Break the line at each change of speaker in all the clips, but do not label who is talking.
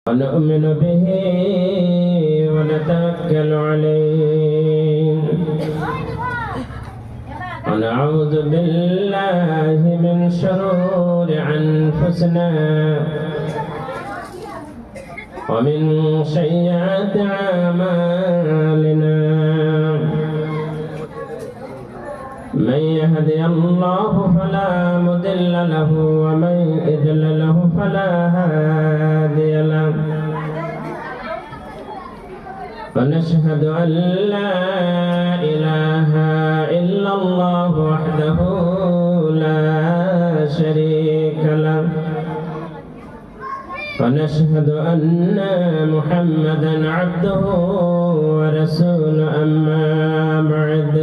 ونؤمن به ونتوكل عليه ونعوذ بالله من شرور أنفسنا ومن سيئات أعمالنا من يهدي الله فلا مضل له ومن يضلل له فلا هادي له ونشهد أن لا إله إلا الله وحده لا شريك له ونشهد أن محمدا عبده ورسوله أما بعد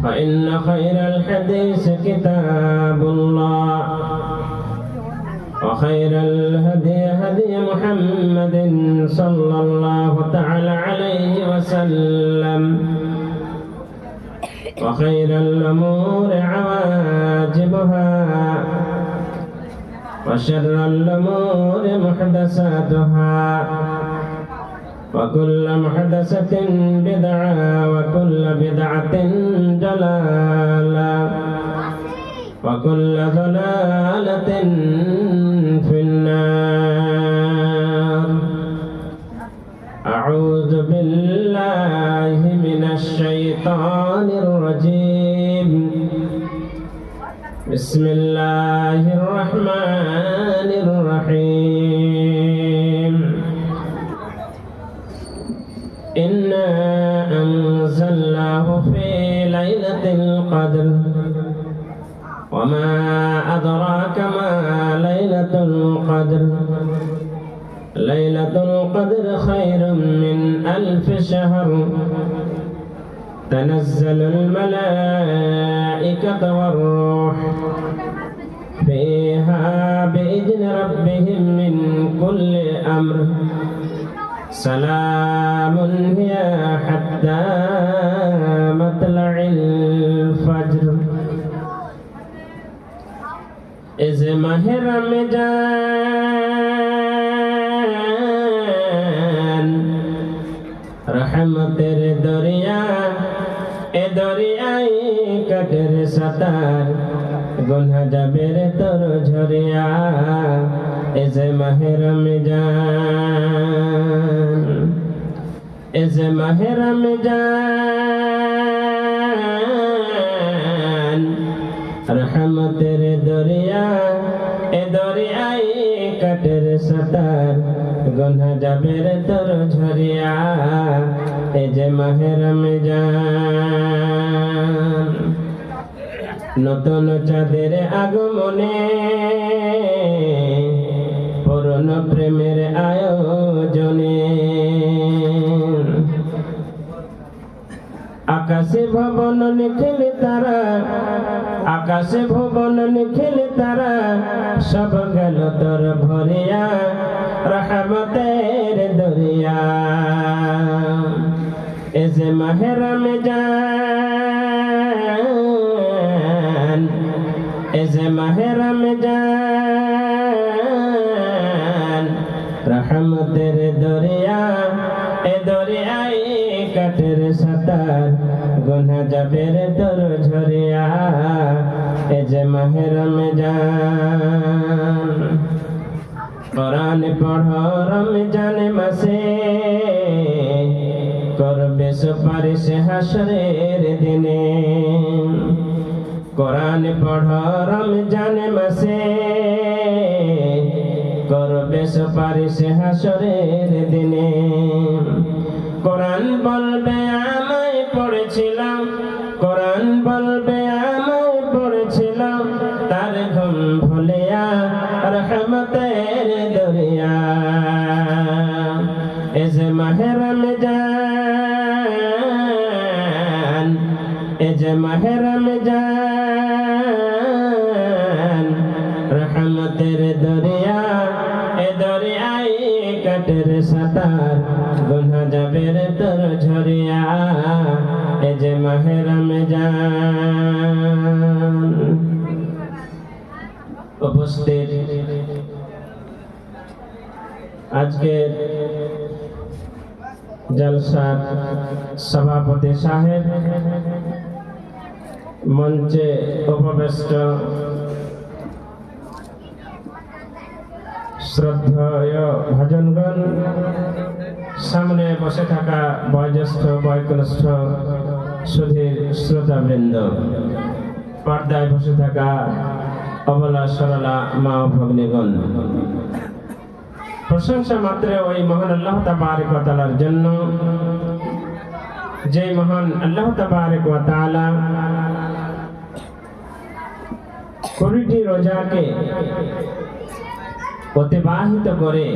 فإن خير الحديث كتاب الله وخير الهدي هدي محمد صلى الله تعالى عليه وسلم وخير الأمور عواجبها وشر الأمور محدثاتها وكل محدثة بدعة وكل بدعة ضلالة وكل ضلالة في النار. أعوذ بالله من الشيطان الرجيم. بسم الله الرحمن الرحيم. إنا أنزلناه في ليلة القدر وما أدراك ما ليلة القدر. ليلة القدر خير من 1000 شهر. تنزل الملائكة والروح فيها بإذن ربهم من كل أمر. سلام هي حتى مطلع الفجر. إذ ماہ رمضان रहमतेर दरिया ए दरियाई कटेर सतार गुनाह जाबेर तोर झरिया ए जे माहे रमजान ए जे माहे रमजान रहमतेर दरिया ए दरियाई कटेर सतार गुनाह जाबेर तोर झरिया ए जे माहे रमजान। নতুন চাঁদের আগমনে পুরনো প্রেমের আয়োজনে আকাশে ভবন নিখিল তারা আকাশে ভবন নিখিল তারা সব গেল তোর ভরিয়া রহমতের দরিয়া এ যে মাহে রমজান এ যে মাহে রমজান রহমতের দরিয়া এ দরিয়াই কাটের সাতার গুনাহ যাবের তোর ঝরিয়া এ যে মাহে রমজান। কোরআন পড়ো রমজান মাসে করবে সুপারিশ হাসরের দিনে। কোরআন পড়ো রমজান মাসে করবে সুপারিশ হাসরের দিনে। কোরআন বলবে আমায় পড়েছিলাম কোরআন বলবে আমায় পড়েছিলাম তার ঘুম ভুলিয়া রহমতের দরিয়া এ যে মাহে রমজান এ যে মাহে রমজান রহমতের দরিয়া এ দরিয়াই কাটের সাতার গুনাহ যাবের তোর ঝরিয়া এ যে মাহে রমজান। উপস্থিত আজকে জলসার সভাপতি সাহেব, মঞ্চে উপবিষ্ট শ্রদ্ধেয় ভজনগণ, সামনে বসে থাকা বয়োজ্যেষ্ঠ বয়োকনিষ্ঠ সুধীর শ্রোতাবৃন্দ, পর্দায় বসে থাকা অবলা সরলা মা ও ভগ্নীগণ, প্রশংসা মাত্র ওই মহান আল্লাহ তাবারক ওয়া তাআলার জন্য, যে মহান আল্লাহ তাবারক ওয়া তাআলা কুড়িটি রোজাকে অতিবাহিত করে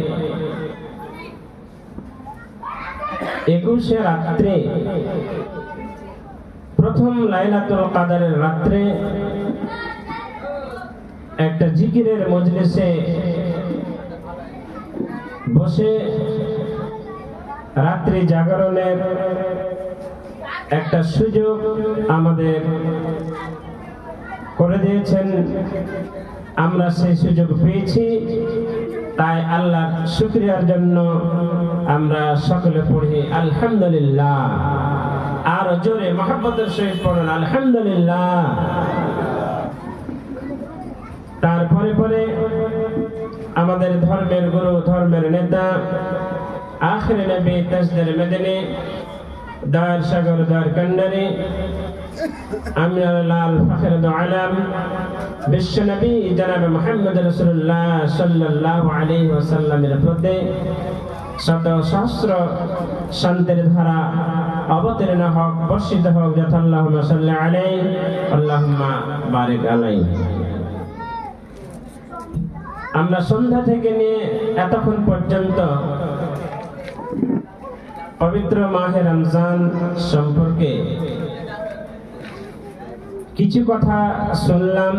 21 রাত্রে, প্রথম লাইলাতুল কদরের রাত্রে একটা জিকিরের মজলিসে বসে রাত্রি জাগরণের একটা সুযোগ আমাদের করে দিয়েছেন। আমরা সেই সুযোগ পেয়েছি, তাই আল্লাহর শুকরিয়ার জন্য আমরা সকলে পড়ি আলহামদুলিল্লাহ। আর জোরে মহব্বতের সহিত পড়ুন আলহামদুলিল্লাহ। তারপরে পরে আমাদের ধর্মের গুরু, ধর্মের নেতা, আখির নবী তাজদার মদিনী, দার সাগর দার কান্ডারি, আমিনুল লাল ফখর আলম, বিশ্ব নবী জনাব মুহাম্মদ রাসূলুল্লাহ সাল্লাল্লাহু আলাইহি ওয়াসাল্লামের প্রতি শত সহস্র শান্তির ধারা অবতীর্ণ হোক, বর্ষিত হোক। যথাল্লাহুম্মা সাল্লি আলাইহি আল্লাহুম্মা বারিক আলাইহি। আমরা সন্ধ্যা থেকে নিয়ে এতক্ষণ পর্যন্ত পবিত্র মাহে রমজান সম্পর্কে কিছু কথা শুনলাম।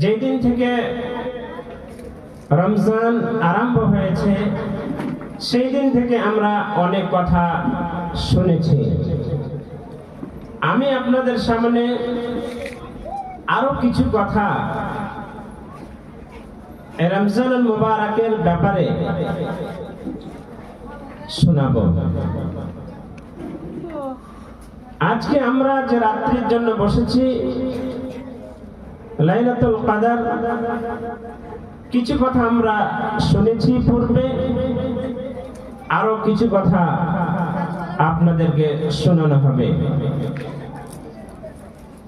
যেদিন থেকে রমজান আরম্ভ হয়েছে সেই দিন থেকে আমরা অনেক কথা শুনেছি। আমি আপনাদের সামনে আরো কিছু কথা রমজানুল মুবারকের ব্যাপারে শোনাবো। আজকে আমরা যে রাত্রির জন্য বসেছি, লাইলাতুল কদর, কিছু কথা আমরা শুনেছি পূর্বে, আরো কিছু কথা আপনাদেরকে শোনানো হবে।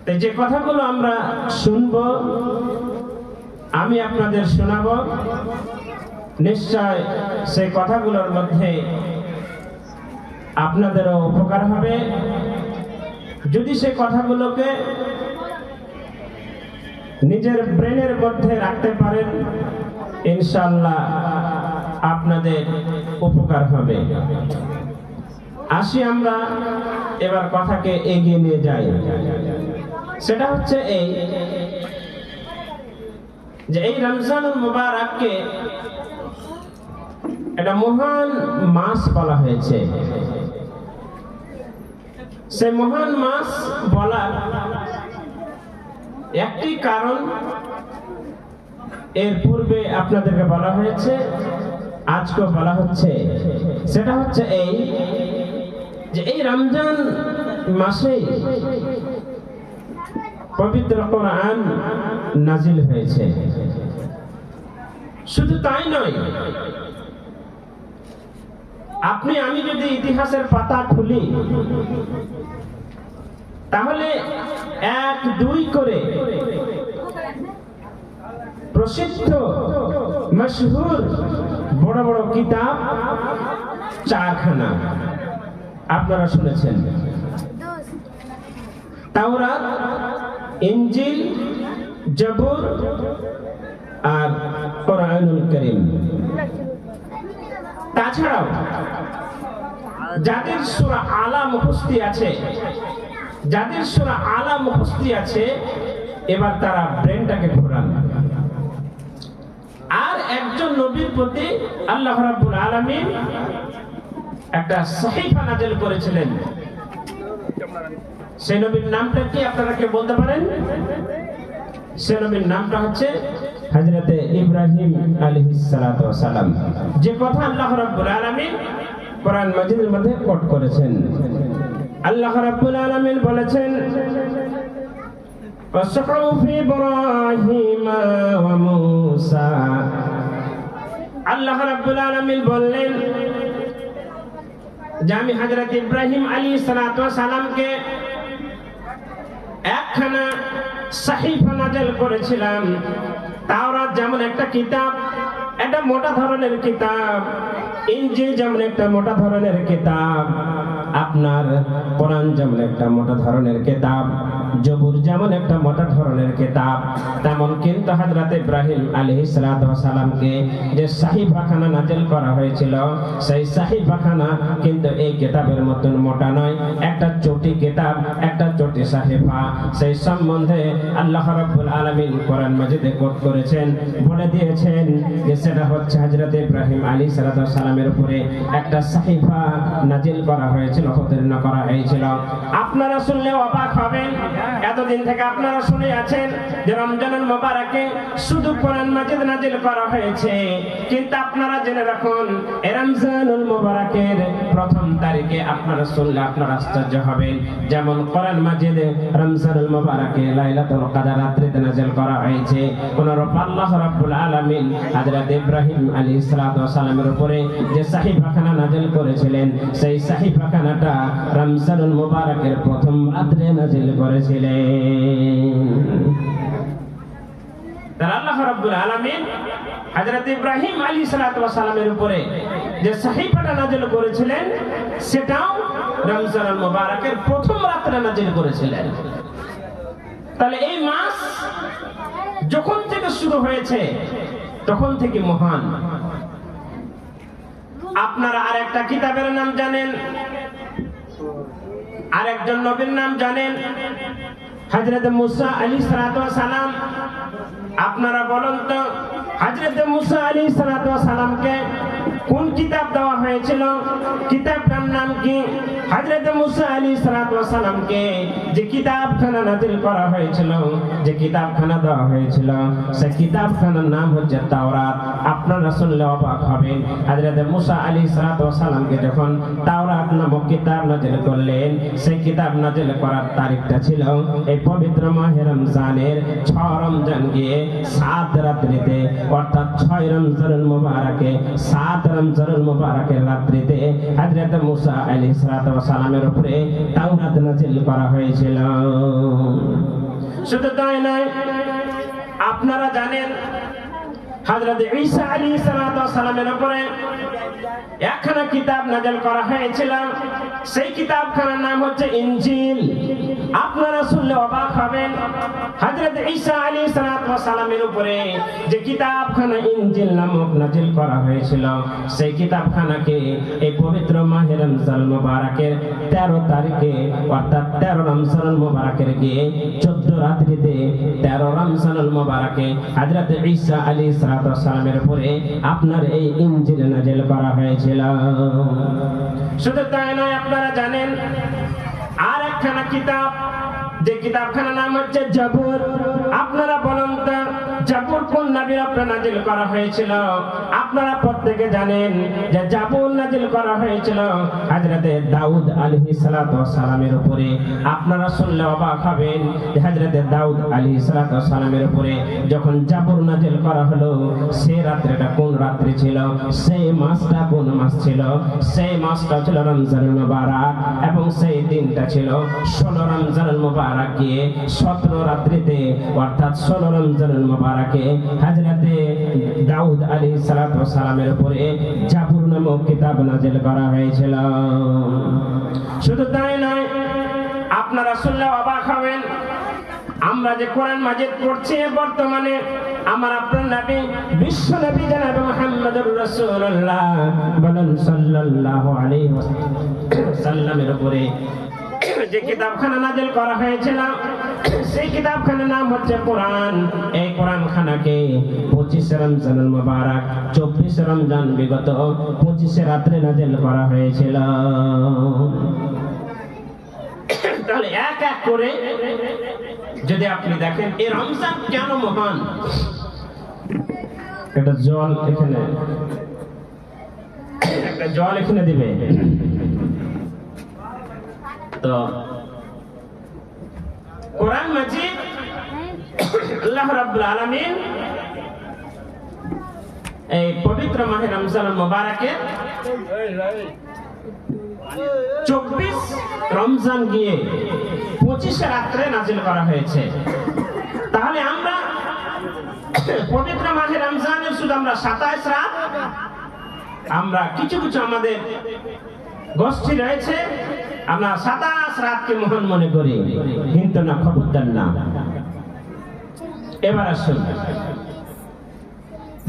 তাই যে কথাগুলো আমরা শুনবো, আমি আপনাদের শোনাবো, নিশ্চয় সেই কথাগুলোর মধ্যে আপনাদেরও উপকার হবে। যদি সেই কথাগুলোকে নিজের ব্রেনের মধ্যে রাখতে পারেন, ইনশাআল্লাহ আপনাদের উপকার হবে। আসি আমরা এবার কথাকে এগিয়ে নিয়ে যাই। সেটা হচ্ছে এই যে এই রমজানুল মুবারককে একটা মহান মাস বলা হয়েছে। সে মহান মাস বলার একটি কারণ এর পূর্বে আপনাদেরকে বলা হয়েছে, আজকে বলা হচ্ছে। সেটা হচ্ছে এই যে এই রমজান মাসে পবিত্র কোরআন নাজিল হয়েছে। শুধু তাই নয়, আপনি আমি যদি ইতিহাসের পাতা খুলি তাহলে 1-2 করে প্রসিদ্ধ মশহুর বড় বড় কিতাব 4খানা আপনারা শুনেছেন। তাওরাত, ইনজিল, জবুর আর কোরআনুল কারীম। তাছাড়াও যাদের সূরা আলা মুখস্থি আছে, এবার তারা ব্রেনটাকে ঘোরান। আর একজন নবীর প্রতি আল্লাহ রাব্বুল আলামিন একটা সহিফা নাযিল করেছিলেন। সেই নবীর নামটা কি আপনারা কে বলতে পারেন? সে নবীর নামটা হচ্ছে হযরতে ইব্রাহিম আলাইহিস সালাতু ওয়াস সালাম, যে কথা আল্লাহ রাব্বুল আলামিন কোরআন মাজিদের মধ্যে কোট করেছেন। আল্লাহ রাব্বুল আলামিন বলেছেন, وَصُحُفِ إِبْرَاهِيمَ وَمُوسَى। আল্লাহ রাব্বুল আলামিন বললেন যে আমি হযরত ইব্রাহিম আলাইহিস সালাতু ওয়াস সালামকে একখানা সাহিফা নাযিল করেছিলাম। তাওরাত যেমন একটা কিতাব, একটা মোটা ধরনের কিতাব, ইনজিল যেমন একটা মোটা ধরনের কিতাব, আপনার কোরআন যেমন একটা মোটা ধরনের কিতাব, জবুর যেমন একটা মোটা ধরনের কিতাব, তেমন কিন্তু হযরত ইব্রাহিম আলাইহিস সালাতু ওয়াস সালামকে যে সাহিফাখানা নাযিল করা হয়েছিল, সেই সাহিফাখানা কিন্তু এই কিতাবের মতন মোটা নয়, একটা চটি কিতাব, একটা চটি সাহিফা। সেই সম্বন্ধে আল্লাহ রাব্বুল আলামিন কোরআন মাজিদে কোট করেছেন, বলে দিয়েছেন যে সেটা হচ্ছে হযরত ইব্রাহিম আলাইহিস সালাতু ওয়াস সালামের উপরে একটা সাহিফা নাযিল করা হয়েছিল, অবতীর্ণ করা হয়েছিল। আপনারা শুনলে অবাক হবেন, এতদিন থেকে আপনারা শুনে আছেন যে রমজানুল মুবারকে শুধু কোরআন মাজিদ নাযিল করা হয়েছে, কিন্তু আপনারা জেনে রাখুন এই রমজানুল মুবারকের প্রথম তারিখে আপনারা শুনলে আপনারা আশ্চর্য হবেন। যেমন কোরআন মাজিদ রমজানুল মুবারকে লাইলাতুল কদর রাত্রিতে নাযিল করা হয়েছে, অনুরূপ আল্লাহ রাব্বুল আলামিন হযরত ইব্রাহিম আলাইহিস সালাতু ওয়াস সালামের উপরে যে সাহিফাখানা নাযিল করেছিলেন, সেই সাহিফাখানাটা রমজানুল মুবারকের প্রথম রাত্রে নাযিল করেছিলেন। তার আল্লাহ রাব্বুল আলামিন হযরত ইব্রাহিম আলাইহিস সালাতু ওয়াস সালামের উপরে যে সাহিফাটা নাযিল করেছিলেন, সেটাও রমজানুল মুবারকের প্রথম রাত্রে নাযিল করেছিলেন। তাহলে এই মাস যখন থেকে শুরু হয়েছে তখন থেকে মহান। আপনারা আরেকটা কিতাবের নাম জানেন, আরেকজন নবীর নাম জানেন, হযরত মুসা আলাইহিস সালাতু ওয়াস সালাম। আপনারা বলুন তো, হযরত মুসা আলাইহিস সালাতু ওয়াস সালামকে কোন কিতাব দেওয়া হয়েছিল? কিতাবটার নাম কি? হযরত মুসা আলাইহিস সালাতু ওয়াস সালামকে যে কিতাবখানা নাযিল করা হয়েছিল, যে কিতাবখানা দেওয়া হয়েছিল, সেই কিতাবখানার নাম হচ্ছে তাওরাত। আপনারা শুনলে অবাক হবেন, হযরত মুসা আলাইহিস সালাতু ওয়াস সালামকে যখন তাওরাত নামক কিতাব নাযিল করলেন, সেই কিতাব নাযিল করার তারিখটা ছিল এই পবিত্র মাহে রমজানের 6 রমজান গিয়ে 7 রাত্রিতে, অর্থাৎ 6 রমজানুল মুবারকে 7 রমজানুল মুবারকের রাত্রিতে হযরত মুসা আলাইহিস সালাতু ওয়াস সালামের উপরে তাওরাত নাযিল করা হয়েছিল। শুধু তাই নয়, আপনারা জানেন হযরত ঈসা আলাইহিস সালাতু ওয়াস সালামের উপরে একখানা কিতাব নাযিল করা হয়েছিল, সেই কিতাবখানার নাম হচ্ছে ইনজিল। আপনারা শুনলে অবাক হবেন, হযরত ঈসা আলাইহিস সালাতু ওয়াস সালামের উপরে যে কিতাবখানা ইনজিল নামক নাযিল করা হয়েছিল, সেই কিতাবখানাকে এই পবিত্র মাহে রমজানুল মুবারকের 13 তারিখে, অর্থাৎ 13 রমজানুল মুবারকের গিয়ে 14 রাত্রিতে 13 রমজানুল মুবারকে হযরত ঈসা আলাইহিস সালাতু ওয়াস সালামের উপরে আপনার এই ইনজিল নাযিল করা হয়েছিল। শুধু তাই নয়, আপনারা জানেন আর একখানা কিতাব, যে কিতাবখানার নাম হচ্ছে জাবুর। আপনারা বলুন তো, জাবুর কোন নবীর উপরে নাযিল করা হয়েছিল? আপনারা প্রত্যেকে জানেন যে জাবুর নাযিল করা হয়েছিল হযরত দাউদ আলাইহিস সালাতু ওয়াস সালামের উপরে। আপনারা শুনলে অবাক হবেন যে হযরত দাউদ আলাইহিস সালাতু ওয়াস সালামের উপরে যখন জাবুর নাযিল করা হলো, সেই রাত্রিটা কোন রাত্রি ছিল? সেই মাসটা কোন মাস ছিল? সেই মাসটা ছিল রমজানুল মুবারক, এবং সেই দিনটা ছিল 16 রমজানুল মুবারক গিয়ে 17 রাত্রিতে, অর্থাৎ 16 রমজানুল মুবারকে হযরত দাউদ আলাইহিস সালাতু ওয়াস সালামের উপরে জাবুর নামক কিতাব নাযিল করা হয়েছিল। শুধু তাই নয়, আপনারা শুনলে অবাক হবেন, আমরা যে কোরআন মাজিদ পড়ছি বর্তমানে, আমার আপনার নবী, বিশ্ব নবী জনাব মুহাম্মদুর রাসূলুল্লাহ বলেন সাল্লাল্লাহু আলাইহি ওয়াসাল্লামের উপরে যে কিতাবখানা নাযিল করা হয়েছিল, সেই কিতাবখানার নাম হচ্ছে কোরআন। এই কোরআনখানাকে 25 রমজানুল মুবারক 24 রমজান বিগত 25 রাত্রে নাযিল করা হয়েছিল। তাহলে এক এক করে যদি আপনি দেখেন এই রমজান কেন মহান, একটা জল এখানে দিবে। তো কোরআন মাজিদ আল্লাহ রাব্বুল আলামিন এই পবিত্র মাহে রমজান মুবারকের 24 রমজান গিয়ে 25 রাত্রে নাজিল করা হয়েছে। তাহলে আমরা পবিত্র মাহে রমজানের শুধু আমরা 27 রাত, আমরা কিছু কিছু আমাদের গোষ্ঠী রয়েছে, আমরা 27 রাতকে মহান মনে করি, কিন্তু না, খবরদার না। এবার আসুন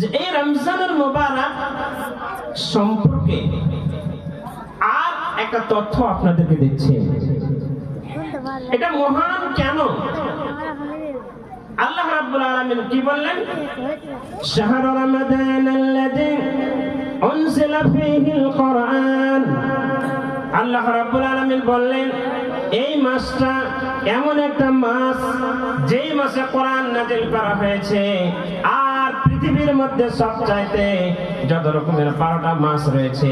যে এই রমজানুল মুবারক সম্পর্কে আর একটা তথ্য আপনাদেরকে দিচ্ছি। এটা মহান কেন? আল্লাহ রাব্বুল আলামিন কি বললেন? শাহরু রমাদানাল্লাযী উনজিলা ফীহিল কুরআন। আল্লাহ রাব্বুল আলামিন বললেন এই মাসটা এমন একটা মাস যেই মাসে কোরআন নাযিল করা হয়েছে। আর পৃথিবীর মধ্যে সবচাইতে যত রকমের 12টা মাস রয়েছে,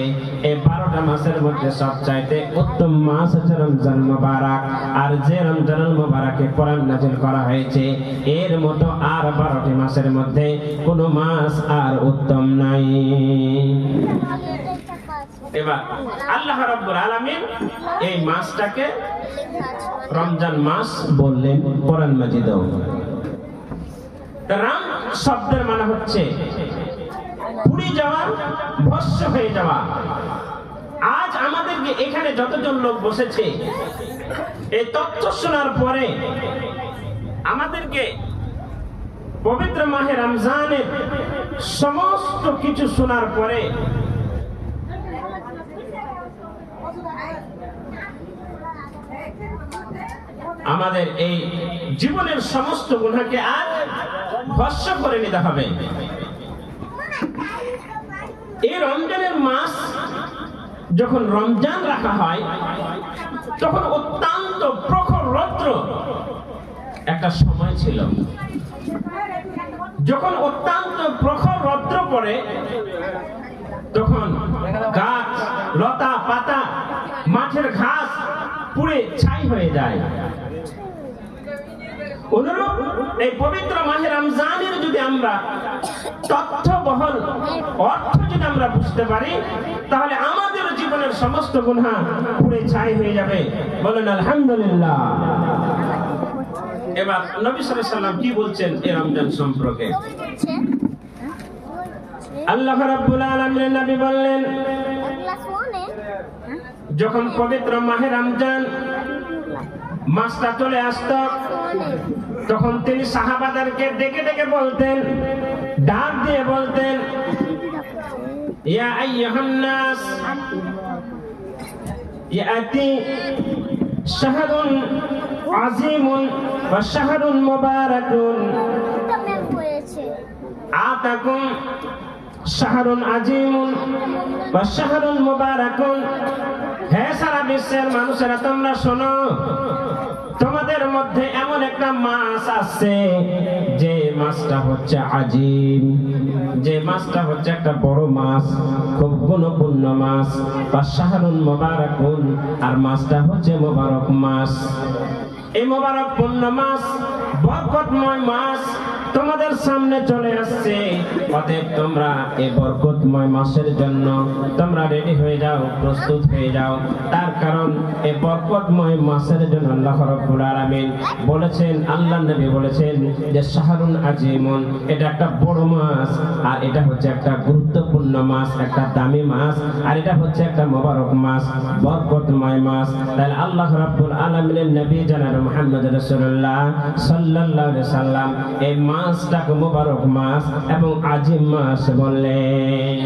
এই 12টা মাসের মধ্যে সবচাইতে উত্তম মাস হচ্ছে রমজান মুবারক। আর যে রমজানুল মুবারকে কোরআন নাযিল করা হয়েছে, এর মতো আর 12টি মাসের মধ্যে কোনো মাস আর উত্তম নাই। এবার আল্লাহ রাব্বুল আলামিন এই মাসটাকে রমজান মাস বললেন কোরআন মাজিদেও। রাম শব্দের মানে হচ্ছে পুড়ে যাওয়া, ভস্ম হয়ে যাওয়া। আজ আমাদেরকে এখানে যতজন লোক বসেছে, এই তথ্য শোনার পরে আমাদেরকে পবিত্র মাহে রমজানের সমস্ত কিছু শোনার পরে আমাদের এই জীবনের সমস্ত গুনাহকে আজ ভস্ম করে নিতে হবে। এই রমজানের মাস যখন রমজান রাখা হয়, তখন অত্যন্ত প্রখর রৌদ্র একটা সময় ছিল। যখন অত্যন্ত প্রখর রৌদ্র পড়ে, তখন গাছ, লতা পাতা, মাঠের ঘাস পুড়ে ছাই হয়ে যায়। অনুরূপ এই পবিত্র মাহে রমজানের যদি আমরা তথ্যবহল অর্থ যদি আমরা বুঝতে পারি, তাহলে আমাদের জীবনের সমস্ত গুনাহ পুড়ে ছাই হয়ে যাবে। বলেন আলহামদুলিল্লাহ। এবার নবী সাল্লাল্লাহু আলাইহি ওয়াসাল্লাম কি বলছেন এই রমজান সম্পর্কে? আল্লাহ রাব্বুল আলামিন নবী বললেন, যখন পবিত্র মাহে রমজান মাসটা চলে আসতো, তখন তিনি সাহাবাদেরকে ডেকে ডেকে বলতেন, ডাক দিয়ে বলতেন, ইয়া আইয়ুহান নাস ইয়াতি শাহরুন আযীমুন ওয়া শাহরুন মুবারাকুন আতাকুম শাহরুন আযীমুন ওয়া শাহরুন মুবারাকুন। হে সারা বিশ্বের মানুষেরা, তোমরা শোনো, তোমাদের মধ্যে এমন একটা মাস আছে যে মাসটা হচ্ছে আজিম, যে মাসটা হচ্ছে একটা বড় মাস, খুব গুণপূর্ণ মাস। বা শাহরুন মুবারাকুন, আর মাসটা হচ্ছে মুবারক মাস। এই মুবারক পূর্ণ মাস, বরকতময় মাস তোমাদের সামনে চলে আসছে। অতএব তোমরা এই বরকতময় মাসের জন্য তোমরা রেডি হয়ে যাও, প্রস্তুত হয়ে যাও। তার কারণ এই বরকতময় মাসের জন্য আল্লাহ রাব্বুল আলামিন বলেছেন, আল্লাহ নবী বলেছেন যে শাহরুন আজিমুন, এটা একটা বড় মাস, আর এটা হচ্ছে একটা গুরুত্বপূর্ণ মাস, একটা দামি মাস, আর এটা হচ্ছে একটা মোবারক মাস, বরকতময় মাস। তাহলে আল্লাহ রাব্বুল আলামিনের নবী জনাব মুহাম্মদ রাসূলুল্লাহ সাল্লাল্লাহু আলাইহি সাল্লাম এই মাসটাকে মোবারক মাস এবং আজিম মাস বললেন।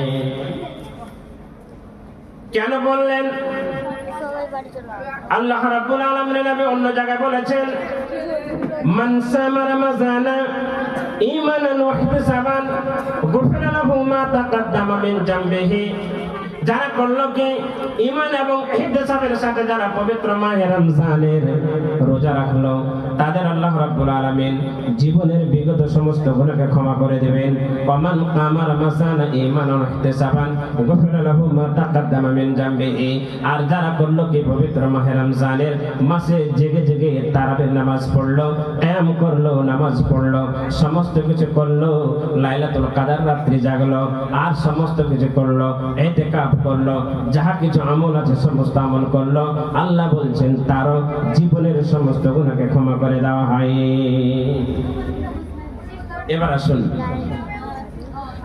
কেন বললেন? আল্লাহ রাব্বুল আলামিন নবী অন্য জায়গায় বলেছেন, মান সামা রমাযানা ঈমানান ওয়া ইহতিসাবান গুফিরা লাহু মা তাকাদ্দামা মিন জামবিহি। যারা করলো কি ঈমান এবং ইহতিসাবের সাথে যারা পবিত্র মাহে রমজানের রোজা রাখলো, তাদের আল্লাহ রাব্বুল আলামিন জীবনের বিগত সমস্ত গুনাহকে ক্ষমা করে দেবেন। ওয়ামান কামা রমাজান ঈমানান ওয়া ইহতিসাবান গফিরা লাহু মা তাকাদ্দামা মিন জামবিহি। আর যারা করলো কি পবিত্র মাহে রমজানের মাসে জেগে জেগে তারাবির নামাজ পড়লো, কিয়াম করলো, নামাজ পড়লো, সমস্ত কিছু করলো, লাইলাতুল কদর রাত্রি জাগলো, আর সমস্ত কিছু করলো, ইতিকাফ করলো, যাহা কিছু আমল আছে সমস্ত আমল করলো, আল্লাহ বলছেন তারও জীবনের সমস্ত গুনাহকে ক্ষমা করে দেওয়া হয়। এবার আসুন,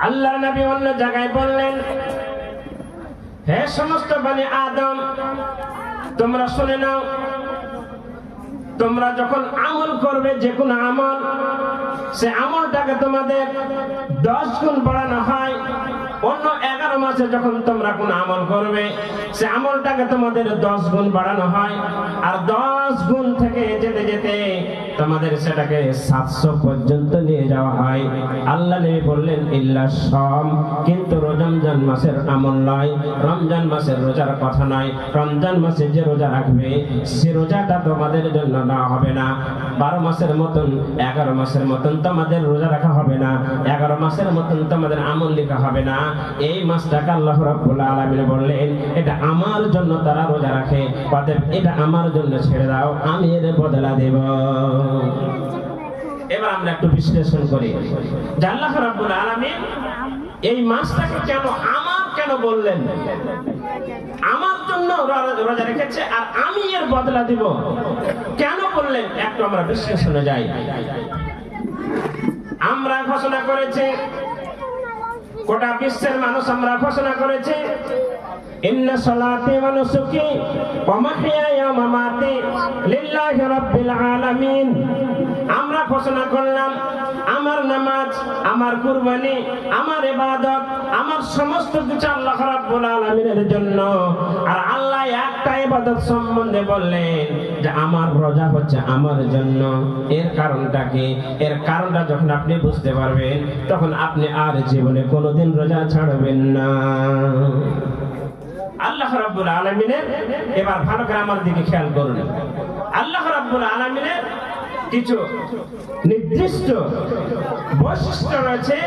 আল্লাহর নবী অন্য জায়গায় বললেন, হে সমস্ত বনি আদম, তোমরা শুনে নাও, তোমরা যখন আমল করবে যে কোনো আমল, সে আমলটাকে তোমাদের 10 গুণ বাড়ানো হয়। অন্য 11 মাসে যখন তোমরা কোন আমল করবে, সে আমলটাকে তোমাদের 10 গুণ বাড়ানো হয়। আর 10 গুণ থেকে যেতে যেতে তোমাদের সেটাকে 700 পর্যন্ত নিয়ে যাওয়া হয়। আল্লাহ নবী বললেন, ইল্লা শাম, কিন্তু রমজান মাসের আমল নয়, রমজান মাসের রোজার কথা নয়। রমজান মাসে যে রোজা রাখবে, সে রোজাটা তোমাদের জন্য না হবে না। 12 মাসের মতন, 11 মাসের মতন তোমাদের রোজা রাখা হবে না। 11 মাসের মতন তোমাদের আমল লেখা হবে না। এই মাসটাকে আল্লাহ রাব্বুল আলামিন বললেন, এটা আমার জন্য তারা রোজা রাখে, অতএব এটা আমার জন্য ছেড়ে দাও, আমি এর বদলা দেব। এবার আমরা একটু বিশ্লেষণ করি যে আল্লাহ রাব্বুল আলামিন এই মাসটাকে কেন বললেন, আমার জন্য রোজা রেখেছে আর আমি এর বদলা দিব, কেন বললেন? একটু আমরা বিশ্লেষণে যাই। আমরা ঘোষণা করেছি, গোটা বিশ্বের মানুষ আমরা ঘোষণা করেছি, ইন্না সালাতি ওয়া নুসুকি ওয়া মাহইয়ায়া ওয়া মামাতি লিল্লাহি রাব্বিল আলামিন। আমরা ঘোষণা করলাম, আমার নামাজ, আমার কুরবানি, আমার ইবাদত, আমার সমস্ত কিছু আল্লাহ রাব্বুল আলামিনের জন্য। আর আল্লাহ একটা ইবাদত সম্বন্ধে বললেন যে আমার রোজা হচ্ছে আমার জন্য। এর কারণটা কি? এর কারণটা যখন আপনি বুঝতে পারবেন, তখন আপনি আর জীবনে কোনোদিন রোজা ছাড়বেন না। আল্লাহ রাব্বুল আলামিনের, এবার ভালো করে আমার দিকে খেয়াল করুন, আল্লাহ রাব্বুল আলামিনের কিছু নির্দিষ্ট বৈশিষ্ট্য রয়েছে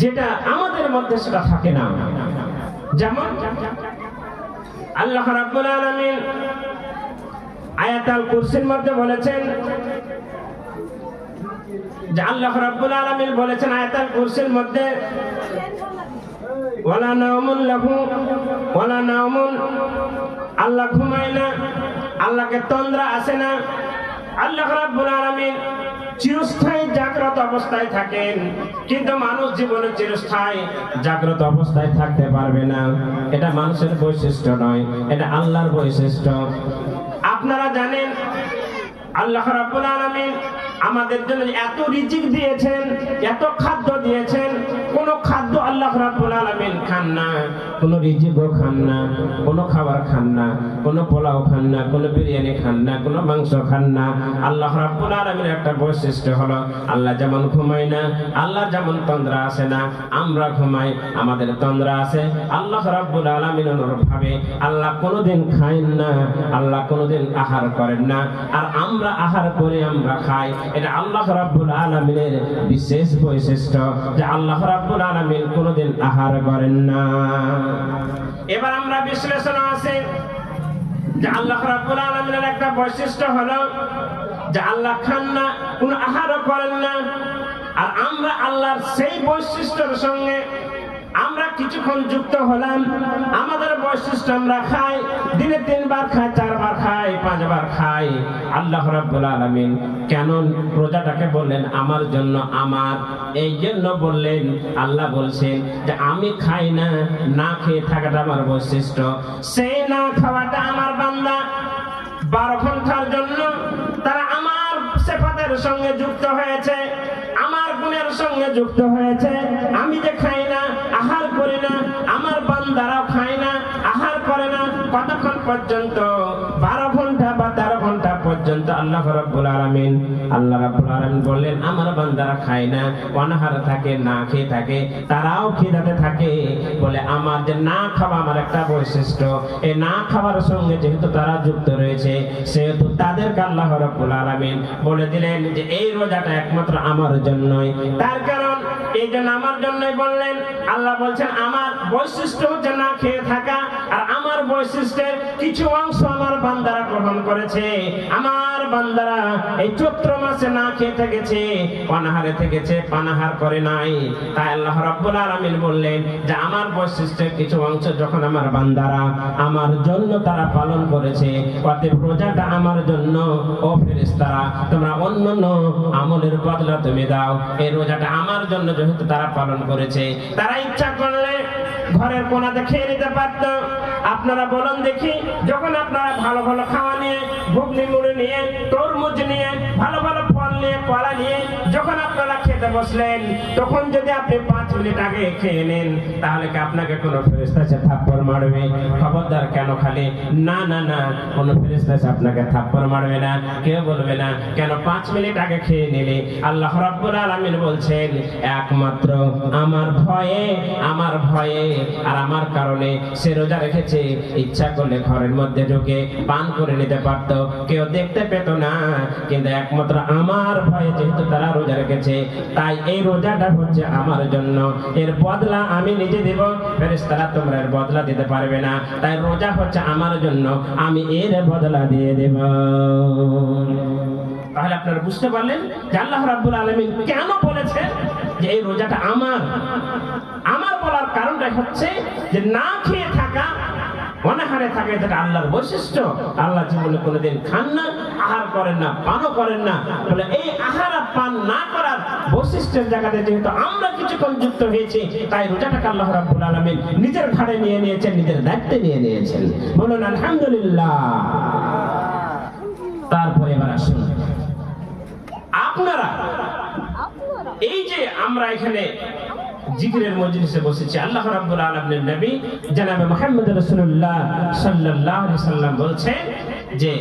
যেটা আমাদের মধ্যে সেটা থাকে না। যেমন আল্লাহ রাব্বুল আলামিন আয়াতুল কুরসির মধ্যে বলেছেন যে আল্লাহ রাব্বুল আলামিন বলেছেন আয়াতুল কুরসির মধ্যে, ওয়ালা নাওমুন লাহু ওয়ালা নাওমুন, আল্লাহ ঘুমায় না, আল্লাহকে তন্দ্রা আসে না। আল্লাহ রাব্বুল আলামিন চিরস্থায়ী জাগ্রত অবস্থায় থাকেন, কিন্তু মানুষ জীবনে চিরস্থায়ী জাগ্রত অবস্থায় থাকতে পারবে না। এটা মানুষের বৈশিষ্ট্য নয়, এটা আল্লাহর বৈশিষ্ট্য। আপনারা জানেন আল্লাহ রাব্বুল আলামিন আমাদের জন্য এত রিজিক দিয়েছেন, এত খাদ্য দিয়েছেন, কোন খাদ্য আল্লাহ রাব্বুল আলামিন খান না, কোন রিজিকও খান না, কোন খাবার খান না, কোন পোলাও খান না, কোন বিরিয়ানি খান না, কোন মাংস খান না। আল্লাহ রাব্বুল আলামিনের একটা বৈশিষ্ট্য হলো, আল্লাহ যেমন ঘুমায় না, আল্লাহ যেমন তন্দ্রা আসে না, আমরা ঘুমাই, আমাদের তন্দ্রা আছে। আল্লাহ রাব্বুল আলামিন অনুরূপভাবে আল্লাহ কোনোদিন খান না, আল্লাহ কোনোদিন আহার করেন না, আর আমরা আহার করে আমরা খাই। এটা আল্লাহ রাব্বুল আলামিনের বিশেষ বৈশিষ্ট্য যে আল্লাহ রাব্বুল আলামিন কোনোদিন আহার করেন না। এবার আমরা বিশ্লেষণ আছে যে আল্লাহ রাব্বুল আলামিনের একটা বৈশিষ্ট্য হলো যে আল্লাহ খান না, কোনো আহারও করেন না। আর আমরা আল্লাহর সেই বৈশিষ্ট্যের সঙ্গে আমরা কিছুক্ষণ যুক্ত হলাম, আমাদের বৈশিষ্ট্য আমরা খাই, দিনে 3 বার খাই, 4 বার খাই, 5 বার খাই। আল্লাহ রাব্বুল আলামিন কেন রোজাটাকে বললেন আমার জন্য? আমার এই জন্য বললেন, আল্লাহ বলছেন যে আমি খাই না, না খেয়ে থাকাটা আমার বৈশিষ্ট্য। সেই না খাওয়াটা আমার বান্দা 12 ঘন্টার জন্য তারা আমার সিফাতের সঙ্গে যুক্ত হয়েছে, আমার গুণের সঙ্গে যুক্ত হয়েছে। আমি যে খাই না, আহার করি না, আমার বান্দারাও খায় না, আহার করে না, কতক্ষণ পর্যন্ত? 12 ঘন্টা বা 13 ঘন্টা পর্যন্ত আল্লাহ রাব্বুল আলামিন বললেন আমার বান্দারা খায় না, অনাহারে থাকে, না খেয়ে থাকে, তারাও খিদাতে থাকে। বলে আমার যে না খাওয়া আমার একটা বৈশিষ্ট্য, এই না খাওয়ার সঙ্গে যেহেতু তারা যুক্ত রয়েছে, সেহেতু তাদেরকে আল্লাহ রাব্বুল আলামিন বলে দিলেন যে এই রোজাটা একমাত্র আমার জন্যই। তার কারণ এই জন্য আমার জন্যই বললেন। আল্লাহ বলছেন আমার বৈশিষ্ট্য হচ্ছে না খেয়ে থাকা, আর আমার বৈশিষ্ট্যের কিছু অংশ আমার বান্দারা গ্রহণ করেছে। আমার বান্দারা এই চৈত্র মাসে না খেয়ে থেকেছে, অনাহারে থেকেছে, পানাহার করে নাই। তাই আল্লাহ রাব্বুল আলামিন বললেন যে আমার বৈশিষ্ট্যের কিছু অংশ যখন আমার বান্দারা আমার জন্য তারা পালন করেছে, অতএব রোজাটা আমার জন্য। ও ফেরেশতারা, তোমরা অন্যান্য আমলের বদলা তুমি দাও, এই রোজাটা আমার জন্য যেহেতু তারা পালন করেছে। তারা ইচ্ছা করলে ঘরের কোনাতে খেয়ে নিতে পারত। আপনারা বলুন দেখি, যখন আপনারা ভালো ভালো খাওয়া নিয়ে, ঘুগনি মুড়ি নিয়ে, তরমুজ নিয়ে, ভালো ভালো ফল নিয়ে, কলা নিয়ে যখন আপনারা খেতে বসলেন, তখন যদি আপনি 5 মিনিট আগে খেয়ে নেন, তাহলে কি আপনাকে কোনো ফেরেশতা এসে থাপ্পড় মারবে? খবরদার, কেন খালি না না না, কোনো ফেরেশতা এসে আপনাকে থাপ্পড় মারবে না, কেউ বলবে না কেন 5 মিনিট আগে খেয়ে নিলে। আল্লাহ রাব্বুল আলামিন বলছেন একমাত্র আমার ভয়ে আর আমার কারণে সে রোজা রেখেছে। ইচ্ছা করলে ঘরের মধ্যে ঢুকে পান করে নিতে পারত, কেউ দেখতে পেত না, কিন্তু একমাত্র আমার ভয়ে যেহেতু তারা রোজা রেখেছে, তাই এই রোজাটা হচ্ছে আমার জন্য। এর বদলা আমি নিজে দেব, ফেরেশতারা তোমরা এর বদলা দিতে পারবে না। তাই রোজা হচ্ছে আমার জন্য, আমি এর বদলা দিয়ে দেব। তাহলে আপনারা বুঝতে পারলেন যে আল্লাহ রাব্বুল আলামিন কেন বলেছেন যে এই রোজাটা আমার। আমার বলার কারণটা হচ্ছে যে না খেয়ে থাকা, অনাহারে থাকে, যেটা আল্লাহর বৈশিষ্ট্য। আল্লাহ জীবনে কোনোদিন খান না, আহার করেন না, পানও করেন না। বলে এই আহার পান না করার বৈশিষ্ট্যের জায়গাতে যেহেতু আমরা কিছুক্ষণ যুক্ত হয়েছি, তাই রোজাটাকে আল্লাহ রাব্বুল আলামিন নিজের ঘাড়ে নিয়ে নিয়েছেন, নিজের দায়িত্বে নিয়ে নিয়েছেন। বলুন আলহামদুলিল্লাহ। তারপরে এবার আসুন, আপনারা এই যে আমরা এখানে জিকিরের মজলিসে বসেছি, আল্লাহ রাব্বুল আলামিনের নবী জনাবে মুহাম্মদ রাসূলুল্লাহ সাল্লাল্লাহু আলাইহি সাল্লাম বলছেন যে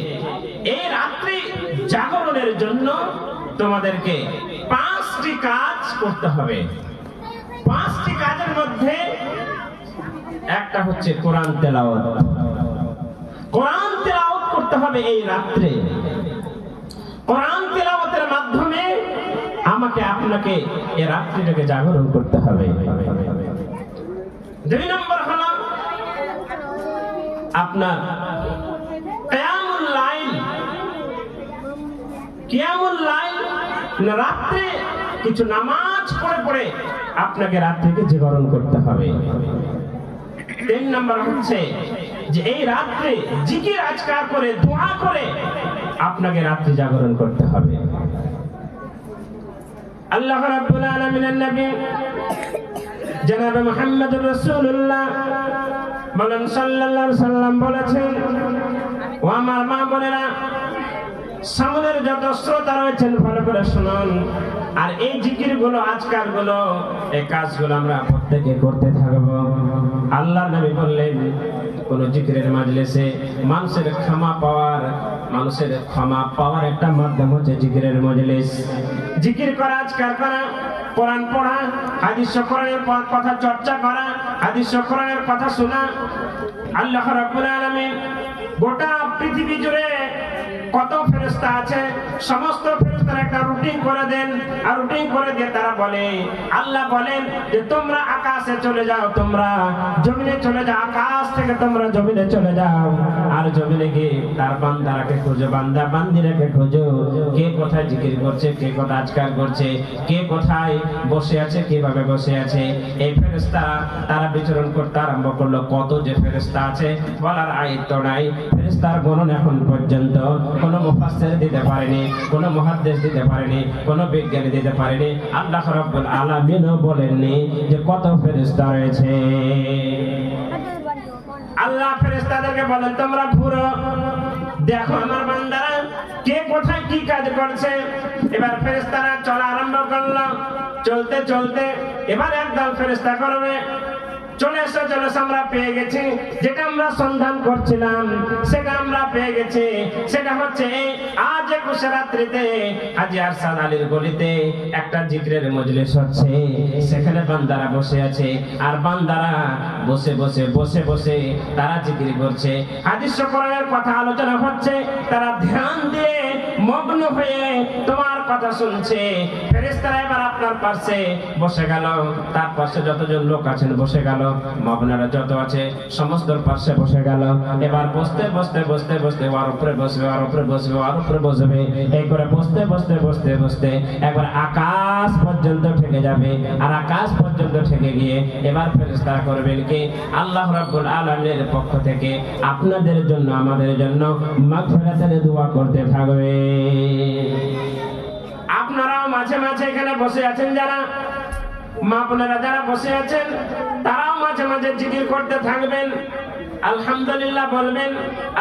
এই রাত্রি জাগরণের জন্য তোমাদেরকে 5টি কাজ করতে হবে। 5টি কাজের মধ্যে একটা হচ্ছে কোরআন তেলাওয়াত। কোরআন তেলাওয়াত করতে হবে এই রাত্রে। কোরআন তেলাওয়াতের মাধ্যমে আমাকে আপনাকে এই রাত্রিটাকে জাগরণ করতে হবে। 2 নম্বর হলো আপনার কিয়ামুল লাইল। কিয়ামুল লাইল, রাত্রে কিছু নামাজ পড়ে পড়ে আপনাকে রাত্রিকে জাগরণ করতে হবে। 3 নম্বর হচ্ছে যে এই রাত্রে জিকির আজকার করে, দোয়া করে আপনাকে রাত্রি জাগরণ করতে হবে। আল্লাহ রাব্বুল আলামিনের নবী জনাবে মুহাম্মদুর রাসূলুল্লাহ বলেন সাল্লাল্লাহু আলাইহি সাল্লাম বলেছেন, ও আমার মা বোনেরা, সামনের যত শ্রোতা রয়েছেন ভালো করে শুনুন। আর এই জিকিরগুলো, আজকারগুলো, এই কাজগুলো আমরা প্রত্যেকে করতে থাকবো। আল্লাহ নবী বললেন কোন জিকিরের মাজলিসে মানুষের ক্ষমা পাওয়ার একটা মাধ্যম হচ্ছে জিকিরের মজলিস। জিকির করা, আজকার করা, কোরআন পড়া, হাদিস কোরআনের কথা চর্চা করা, হাদিস কোরআনের কথা শোনা। আল্লাহ রাব্বুল আলামিন গোটা পৃথিবী জুড়ে কত ফেরেশতা আছে, সমস্ত ফেরেশতারা একটা রুটিন করে দেন, আর রুটিন করে দিয়ে তারা বলে, আল্লাহ বলেন যে তোমরা আকাশে চলে যাও, তোমরা জমিনে চলে যাও, আকাশ থেকে তোমরা জমিনে চলে যাও। আর জমিনে গিয়ে তার বান্দারাকে খোঁজো, বান্দা বান্দিরাকে খোঁজো, কে কোথায় জিকির করছে, কে কোথায় আজকার করছে, কে কোথায় বসে আছে, কিভাবে বসে আছে। এই ফেরেশতারা তারা বিচরণ করতে আরম্ভ করলো। কত যে ফেরেশতা আছে বলার আয়ত্ত নাই। ফেরেশতার গণন এখন পর্যন্ত কোনো মুফাসসির দিতে পারেনি, কোনো মুহাদ্দিস দিতে পারেনি, কোনো বিজ্ঞানী দিতে পারেনি। আল্লাহ রাব্বুল আলামিনও বলেননি যে কত ফেরেশতা রয়েছে। আল্লাহ ফেরেশতাদেরকে বলেন তোমরা ঘুরো, দেখো আমার বান্দারা কে কোথায় কি কাজ করছে। এবার ফেরেশতারা চলা আরম্ভ করলো। চলতে চলতে এবার একদল ফেরেশতা করবে, চলে এসে আমরা পেয়ে গেছি, যেটা আমরা সন্ধান করছিলাম সেটা আমরা পেয়ে গেছি। সেটা হচ্ছে আজ 21 রাত্রিতে হাজী আরশাদ আলীর গলিতে একটা জিকিরের মজলিস হচ্ছে। সেখানে বান্দারা বসে আছে, আর বান্দারা বসে বসে বসে বসে তারা জিকির করছে, হাদিস কোরআনের কথা আলোচনা হচ্ছে, তারা ধ্যান দিয়ে মগ্ন হয়ে তোমার কথা শুনছে। ফেরেশতারা এবার আপনার পাশে বসে গেল, তার পাশে যতজন লোক আছেন বসে গেল, আপনারা যত আছে সমস্ত পাশে বসে গেল। এবার বসতে বসতে বসতে বসতে ওর উপরে বসবে, ওর উপরে বসবে, ওর উপরে বসবে, এই করে বসতে বসতে বসতে বসতে একবার আকাশ পর্যন্ত ঠেকে যাবে। আর আকাশ পর্যন্ত ঠেকে গিয়ে এবার ফেরেশতারা করবেন কি, আল্লাহ রাব্বুল আলামিনের পক্ষ থেকে আপনাদের জন্য আমাদের জন্য মাগফিরাতের দোয়া করতে থাকবে। আপনারাও মাঝে মাঝে এখানে বসে আছেন, যারা মা বোনেরা যারা বসে আছেন তারাও মাঝে মাঝে জিকির করতে থাকবেন। আলহামদুলিল্লাহ বলবেন,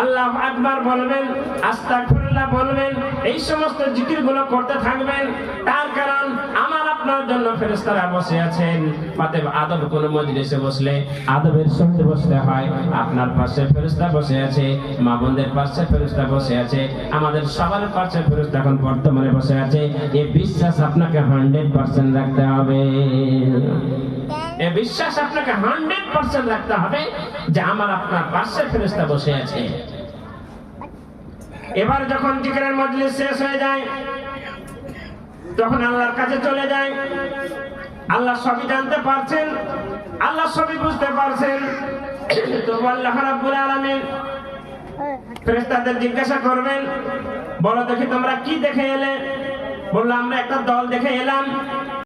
আল্লাহু আকবার বলবেন, আস্তাগফিরুল্লাহ বলবেন, এই সমস্ত জিকিরগুলো করতে থাকবেন। তার কারণ আমার আপনার জন্য ফেরেশতারা বসে আছেন। অতএব আদব কোনো মজলিসে বসলে আদবের সঙ্গে বসতে হয়। আপনার পাশে ফেরেশতা বসে আছে, মা বোনদের পাশে ফেরেশতা বসে আছে, আমাদের সবার পাশে ফেরেশতা এখন বর্তমানে বসে আছে। এই বিশ্বাস আপনাকে 100% রাখতে হবে। এই বিশ্বাস আপনাকে 100% রাখতে হবে যে আমার আপনার পাশে ফেরেশতা বসে আছে। এবার যখন জিকিরের মজলিস শেষ হয়ে যায়, তখন আল্লাহর কাছে চলে যায়। আল্লাহ সবই জানতে পারছেন, আল্লাহ সবই বুঝতে পারছেন। তো আল্লাহ রাব্বুল আলামিন ফেরেশতাদের জিজ্ঞাসা করবেন, বলো দেখি তোমরা কি দেখে এলে? বললো আমরা একটা দল দেখে এলাম,